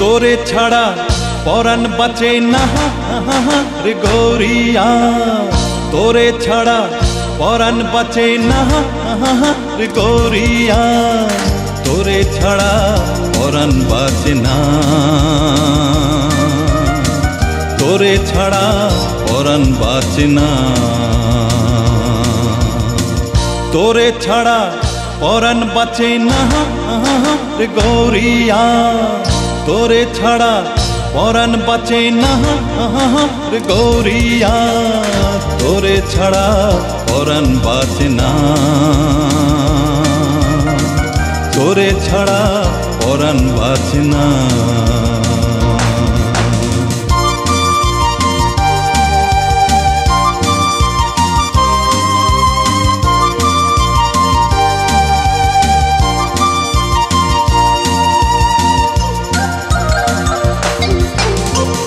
তোরে ছাড়া পরাণ বাঁচে না রে গৌরিয়া, তোরে ছাড়া পরাণ বাঁচে না রে গৌরিয়া, তোরে ছাড়া পরাণ বাঁচে না, তোরে ছাড়া পরাণ বাঁচে না, তোরে ছাড়া পরাণ বাঁচে না রে গৌরিয়া, তোরে ছাড়া পরাণ বাঁচে না রে গৌরিয়া, তোরে ছাড়া পরাণ বাঁচে না, তোরে ছাড়া পরাণ বাঁচে না।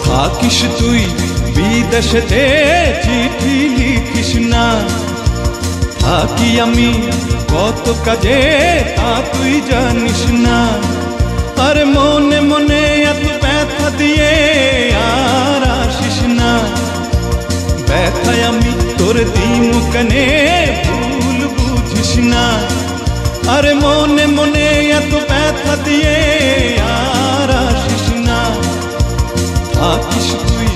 থাকিস তুই বিদেশেতে চিঠি লিখিস না, থাকি আমি কত কাজে তা তুই জানিস না, আর মনে মনে এত ব্যথা দিয়ে আর আসিস না, ব্যথায় আমি তোর দিমু কানে ভুল বুঝিস না, আর মনে মনে এত ব্যথা দিয়ে আর আসিস না, থাকিস তুই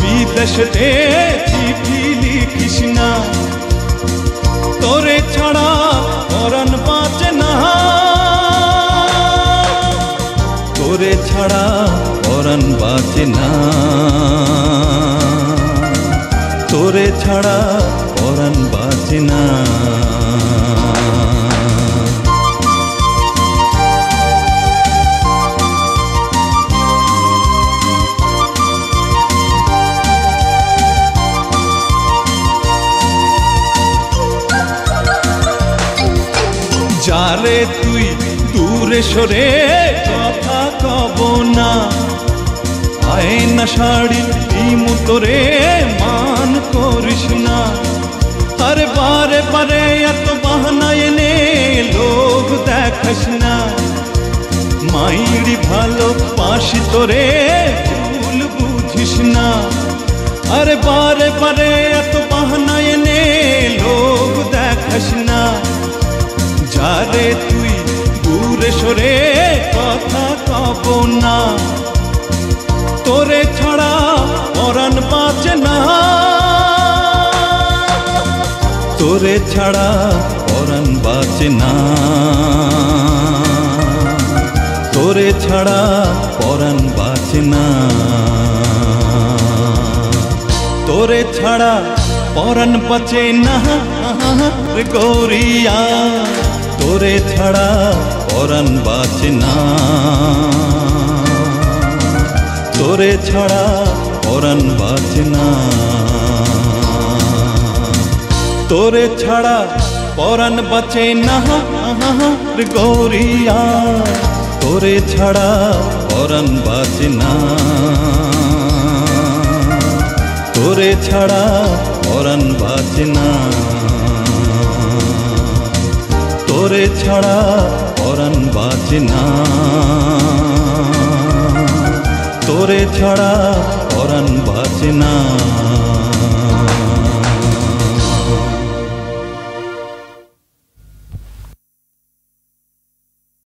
বিদেশেতে চিঠি লিখিস না, তোরে ছাড়া পরাণ বাঁচে না, তোরে ছাড়া পরাণ বাঁচে না, তোরে ছাড়া পরাণ বাঁচে না। যারে তুই দূরে সরে কথা কব না, আয়না শাড়ি দিমু তোরে মান করিস না, আরে বারে বারে এত বাহানা এনে লোভ দেখাস না, মাইরি ভালো পাশি তোরে ভুল বুঝিস না, আরে বারে বারে এত বাহানা এনে লোভ দেখাস না, যারে তুই দূরে সরে কথা কব না, তোরে ছাড়া পরাণ বাঁচে না, তোরে ছাড়া পরাণ বাঁচে না, তোরে ছাড়া পরাণ বাঁচে না, তোরে ছাড়া পরাণ বাঁচে না রে গৌরিয়া, তোরে ছাড়া পরাণ বাঁচে না, তোরে ছাড়া পরাণ বাঁচে না, তোরে ছাড়া পরাণ বাঁচে না রে গৌরিয়া, তোরে ছাড়া পরাণ বাঁচে না, তোরে ছাড়া পরাণ বাঁচে না, তোরে ছাড়া পরাণ বাঁচে না, তোরে ছাড়া পরাণ বাঁচে না।